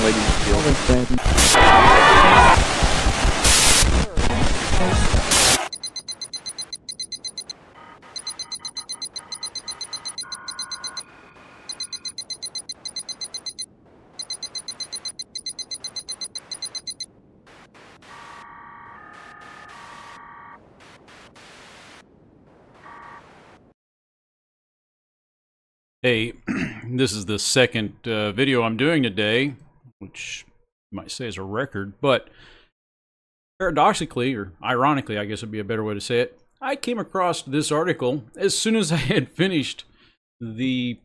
lady killed. Hey, this is the second video I'm doing today, which you might say is a record, but paradoxically, or ironically, I guess would be a better way to say it, I came across this article as soon as I had finished the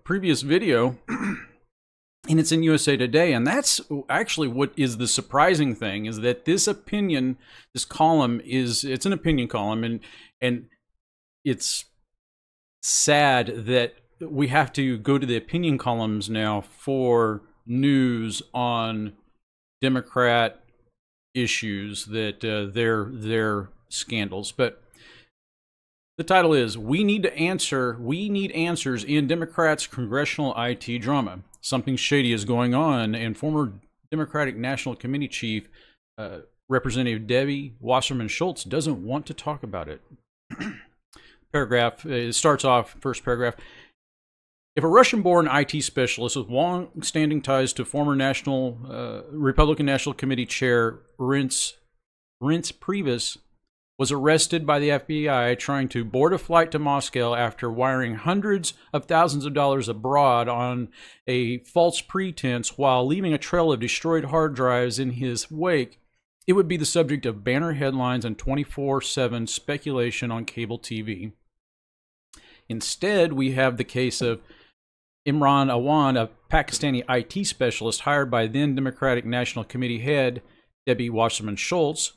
previous video, and it's in USA Today, and that's actually what is the surprising thing, is that this column it's an opinion column, and it's sad that we have to go to the opinion columns now for news on Democrat issues, that their scandals. But the title is, we need answers in Democrats' congressional IT drama. Something shady is going on, and former Democratic National Committee Chief Representative Debbie Wasserman Schultz doesn't want to talk about it. Paragraph, it starts off, first paragraph. If a Russian-born IT specialist with long-standing ties to former Republican National Committee Chair Reince Priebus was arrested by the FBI trying to board a flight to Moscow after wiring hundreds of thousands of dollars abroad on a false pretense while leaving a trail of destroyed hard drives in his wake, it would be the subject of banner headlines and 24/7 speculation on cable TV. Instead, we have the case of Imran Awan, a Pakistani IT specialist hired by then Democratic National Committee head Debbie Wasserman Schultz,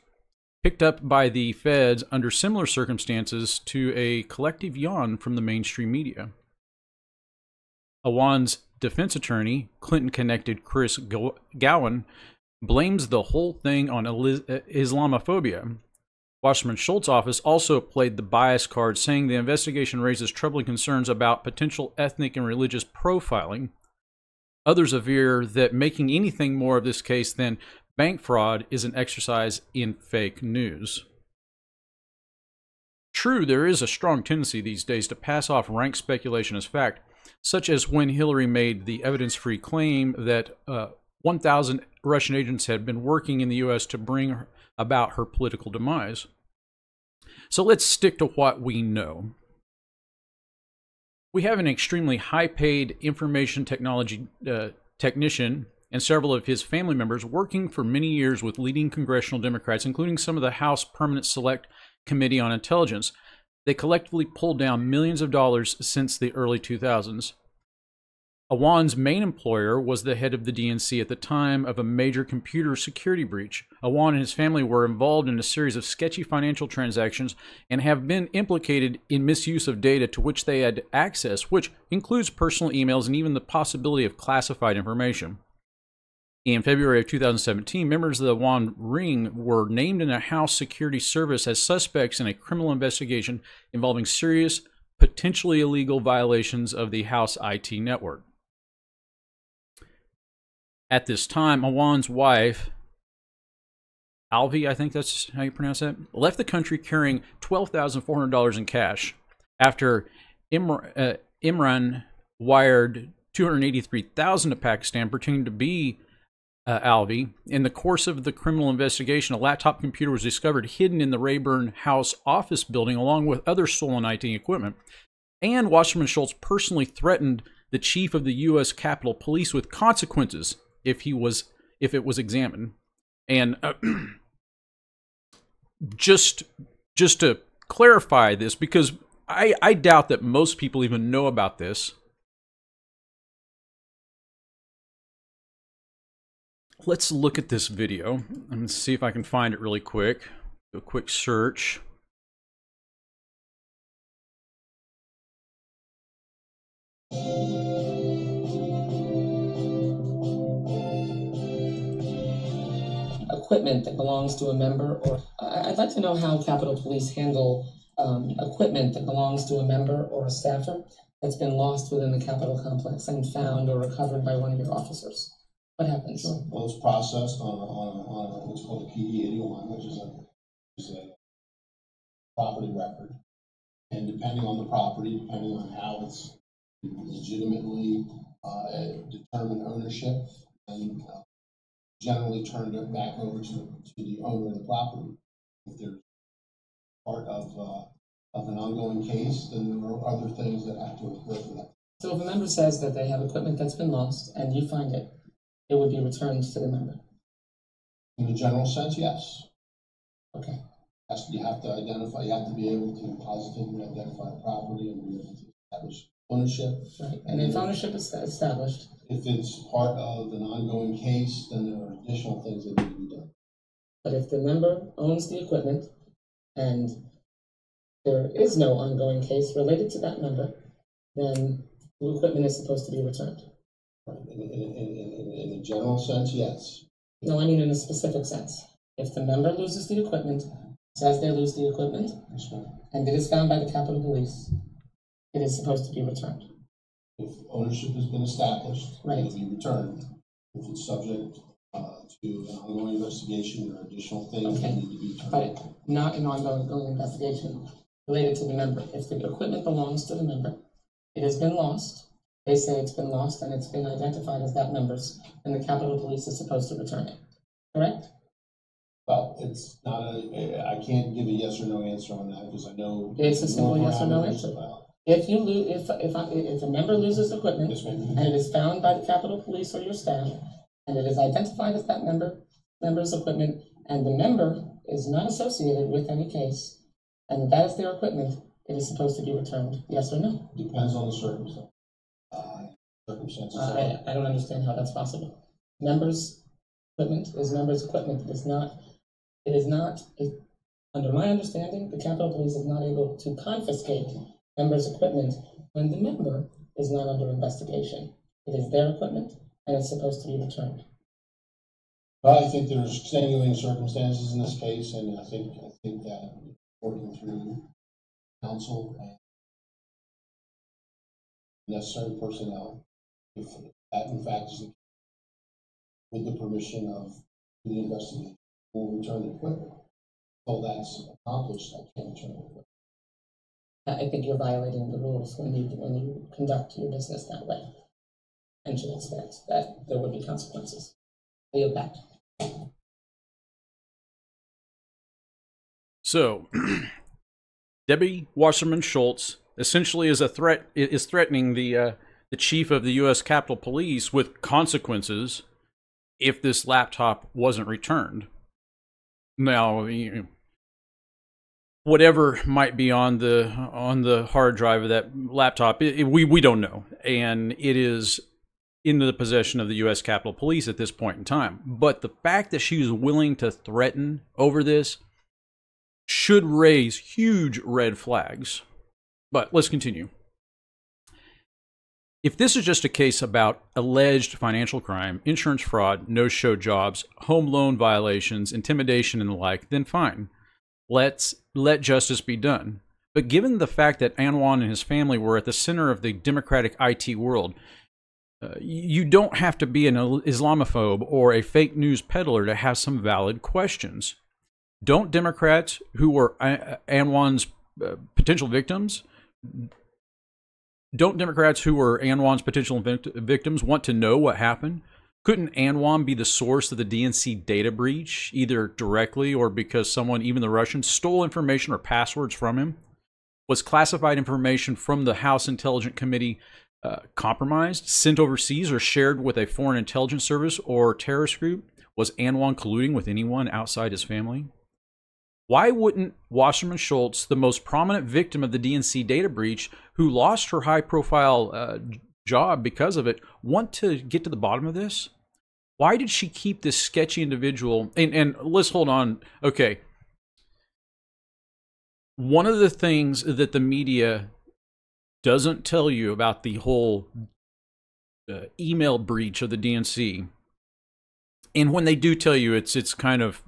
picked up by the feds under similar circumstances to a collective yawn from the mainstream media. Awan's defense attorney, Clinton-connected Chris Gowan, blames the whole thing on Islamophobia. Wasserman Schultz's office also played the bias card, saying the investigation raises troubling concerns about potential ethnic and religious profiling. Others aver that making anything more of this case than bank fraud is an exercise in fake news. True, there is a strong tendency these days to pass off rank speculation as fact, such as when Hillary made the evidence-free claim that 1,000 Russian agents had been working in the U.S. to bring about her political demise. So let's stick to what we know. We have an extremely high-paid information technology technician and several of his family members working for many years with leading congressional Democrats, including some of the House Permanent Select Committee on Intelligence. They collectively pulled down millions of dollars since the early 2000s. Awan's main employer was the head of the DNC at the time of a major computer security breach. Awan and his family were involved in a series of sketchy financial transactions and have been implicated in misuse of data to which they had access, which includes personal emails and even the possibility of classified information. In February of 2017, members of the Awan ring were named in a House Security Service as suspects in a criminal investigation involving serious, potentially illegal violations of the House IT network. At this time, Awan's wife, Alvi, I think that's how you pronounce that, left the country carrying $12,400 in cash after Imran wired $283,000 to Pakistan pretending to be Alvi. In the course of the criminal investigation, a laptop computer was discovered hidden in the Rayburn House office building along with other stolen IT equipment. And Wasserman Schultz personally threatened the chief of the U.S. Capitol Police with consequences if it was examined. And just to clarify this, because I doubt that most people even know about this. Let's look at this video and see if I can find it really quick. Do a quick search. Equipment that belongs to a member, or I'd like to know how Capitol Police handle equipment that belongs to a member or a staffer that's been lost within the Capitol complex and found or recovered by one of your officers. What happens? Sure. Well, it's processed on what's called a PD-81, which is a property record. And depending on the property, depending on how it's legitimately determined ownership, and generally turned it back over to the owner of the property. If they're part of an ongoing case, then there are other things that have to occur for that. So if a member says that they have equipment that's been lost and you find it, it would be returned to the member? In the general sense, yes. Okay. You have to identify, you have to be able to positively identify the property and be able to establish ownership. Right. And if ownership is established? If it's part of an ongoing case, then there are additional things that need to be done. But if the member owns the equipment and there is no ongoing case related to that member, then the equipment is supposed to be returned. In a general sense, yes. No, I mean in a specific sense. If the member loses the equipment, says they lose the equipment, and it is found by the Capitol Police, it is supposed to be returned. If ownership has been established, right, it will be returned. If it's subject to an ongoing investigation, there are additional things that need to be returned. But not an ongoing investigation related to the member. If the equipment belongs to the member, it has been lost, they say it's been lost and it's been identified as that member's, and the Capitol Police is supposed to return it. Correct? Well, it's not I can't give a yes or no answer on that because I know it's a simple yes or no answer. If you lose, if a member loses equipment, yes, and it is found by the Capitol Police or your staff, and it is identified as that member's equipment, and the member is not associated with any case, and that is their equipment, it is supposed to be returned. Yes or no? Depends on the circumstance. I don't understand how that's possible. Members' equipment is members' equipment. It is not, under my understanding, the Capitol Police is not able to confiscate members' equipment when the member is not under investigation. It is their equipment, and it's supposed to be returned. Well, I think there's extenuating circumstances in this case, and I think that working through counsel and necessary personnel, if that in fact is with the permission of the investigation, will return the equipment. So that's accomplished, I can't return the equipment. I think you're violating the rules when you conduct your business that way, and should expect that there would be consequences. I yield back. So, Debbie Wasserman Schultz essentially is threatening the chief of the U.S. Capitol Police with consequences if this laptop wasn't returned. Now, whatever might be on the hard drive of that laptop, we don't know, and it is in the possession of the U.S. Capitol Police at this point in time. But the fact that she was willing to threaten over this should raise huge red flags. But let's continue. If this is just a case about alleged financial crime, insurance fraud, no-show jobs, home loan violations, intimidation, and the like, then fine. Let justice be done. But given the fact that Anwan and his family were at the center of the democratic IT world, you don't have to be an Islamophobe or a fake news peddler to have some valid questions. Don't Democrats who were Anwan's potential victims want to know what happened? Couldn't Anwan be the source of the DNC data breach, either directly or because someone, even the Russians, stole information or passwords from him? Was classified information from the House Intelligence Committee compromised, sent overseas, or shared with a foreign intelligence service or terrorist group? Was Anwan colluding with anyone outside his family? Why wouldn't Wasserman Schultz, the most prominent victim of the DNC data breach, who lost her high-profile job because of it, want to get to the bottom of this? Why did she keep this sketchy individual? And let's hold on. Okay. One of the things that the media doesn't tell you about the whole email breach of the DNC, and when they do tell you, it's kind of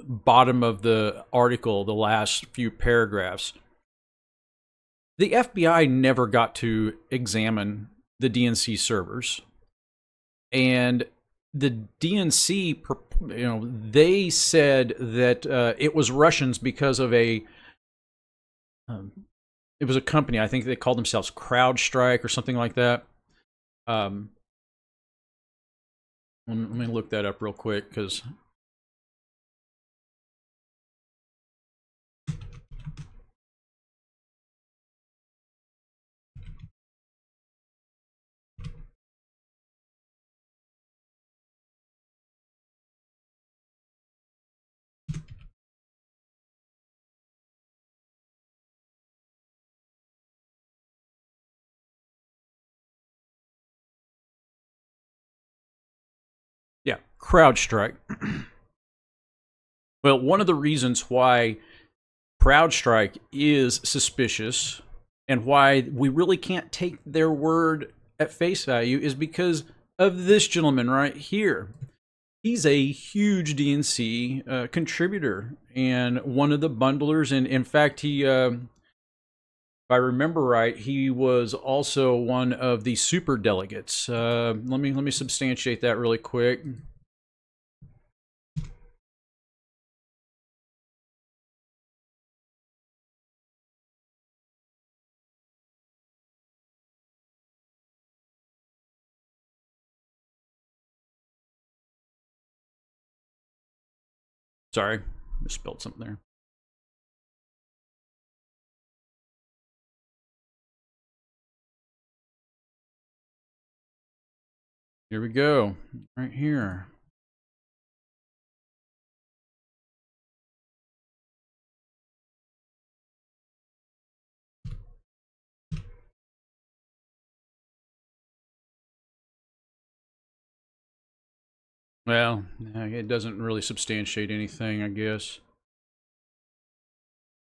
bottom of the article, the last few paragraphs. The FBI never got to examine the DNC servers. And the DNC, they said that it was Russians because of it was a company, I think they called themselves CrowdStrike or something like that. Let me look that up real quick, because yeah, CrowdStrike. Well, one of the reasons why CrowdStrike is suspicious and why we really can't take their word at face value is because of this gentleman right here. He's a huge DNC contributor and one of the bundlers. And in fact, he, if I remember right, he was also one of the super delegates. Let me substantiate that really quick. Sorry, misspelled something there. Here we go, right here. Well, it doesn't really substantiate anything, I guess,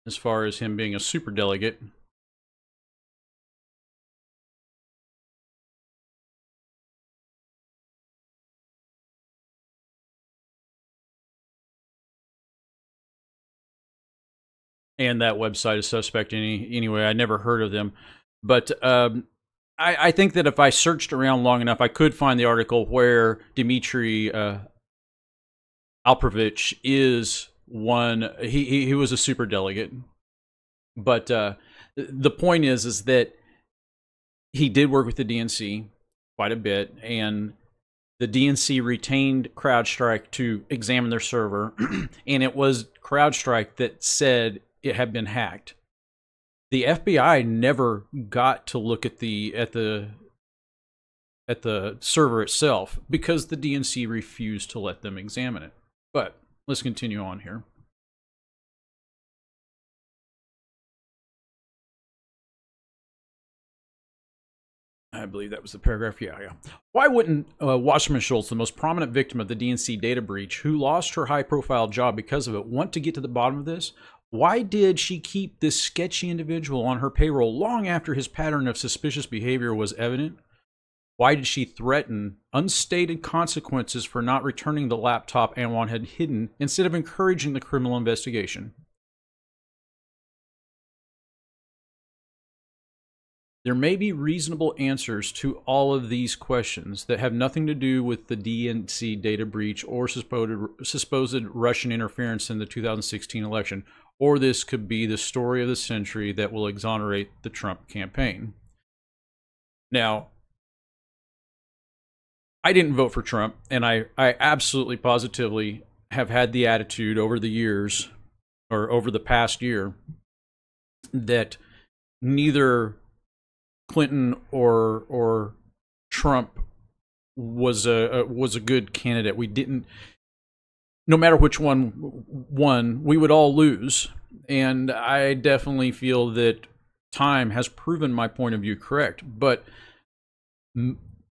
as far as him being a super delegate. And that website is suspect anyway. I never heard of them. But I think that if I searched around long enough, I could find the article where Dmitry Alperovich is one. He was a super delegate. But the point is that he did work with the DNC quite a bit, and the DNC retained CrowdStrike to examine their server, and it was CrowdStrike that said it had been hacked. The FBI never got to look at the server itself because the DNC refused to let them examine it. But let's continue on here. I believe that was the paragraph. Yeah. Why wouldn't Wasserman Schultz, the most prominent victim of the DNC data breach, who lost her high-profile job because of it, want to get to the bottom of this? Why did she keep this sketchy individual on her payroll long after his pattern of suspicious behavior was evident? Why did she threaten unstated consequences for not returning the laptop Anwan had hidden instead of encouraging the criminal investigation? There may be reasonable answers to all of these questions that have nothing to do with the DNC data breach or supposed Russian interference in the 2016 election, or this could be the story of the century that will exonerate the Trump campaign. Now, I didn't vote for Trump, and I absolutely positively have had the attitude over the years, or over the past year, that neither Clinton or Trump was a good candidate. We didn't, no matter which one won, we would all lose. And I definitely feel that time has proven my point of view correct. But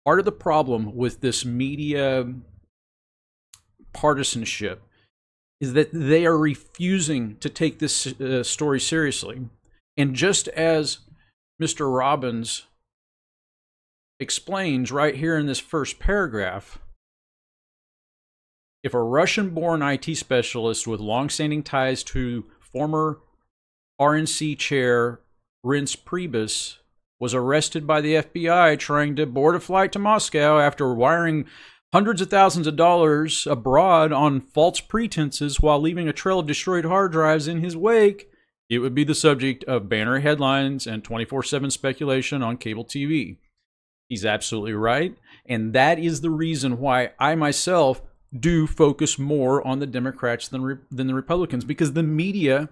part of the problem with this media partisanship is that they are refusing to take this story seriously. And just as Mr. Robbins explains right here in this first paragraph, if a Russian-born IT specialist with long-standing ties to former RNC chair Reince Priebus was arrested by the FBI trying to board a flight to Moscow after wiring hundreds of thousands of dollars abroad on false pretenses while leaving a trail of destroyed hard drives in his wake, it would be the subject of banner headlines and 24/7 speculation on cable TV. He's absolutely right, and that is the reason why I myself do focus more on the Democrats than the Republicans, because the media,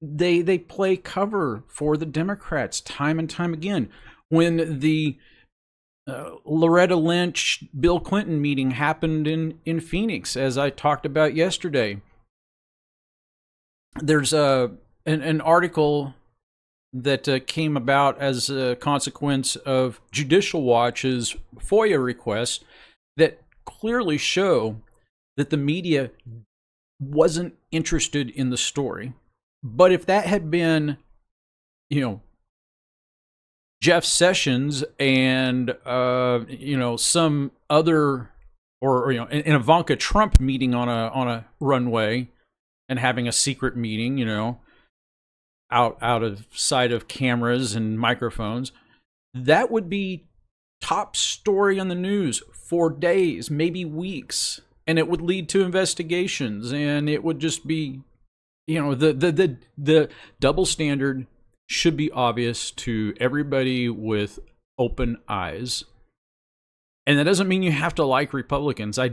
they play cover for the Democrats time and time again. When the Loretta Lynch, Bill Clinton meeting happened in Phoenix, as I talked about yesterday, there's an article that came about as a consequence of Judicial Watch's FOIA requests that clearly show that the media wasn't interested in the story. But if that had been, Jeff Sessions and, some other, or an Ivanka Trump meeting on a runway and having a secret meeting, out of sight of cameras and microphones, that would be top story on the news for days, maybe weeks, and it would lead to investigations, and it would just be, the double standard should be obvious to everybody with open eyes. And that doesn't mean you have to like Republicans. I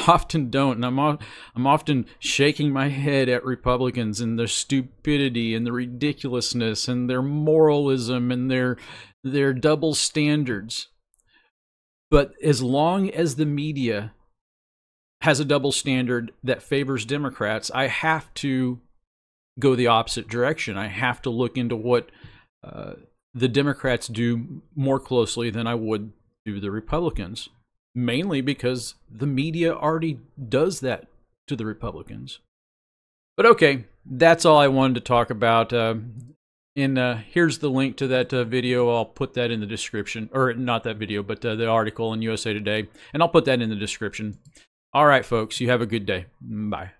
often don't, and I'm often shaking my head at Republicans and their stupidity and the ridiculousness and their moralism and their double standards. But as long as the media has a double standard that favors Democrats, I have to go the opposite direction. I have to look into what the Democrats do more closely than I would do the Republicans, mainly because the media already does that to the Republicans. But okay, that's all I wanted to talk about. Here's the link to that video. I'll put that in the description, or not that video, but the article in USA Today, and I'll put that in the description. All right, folks, you have a good day. Bye.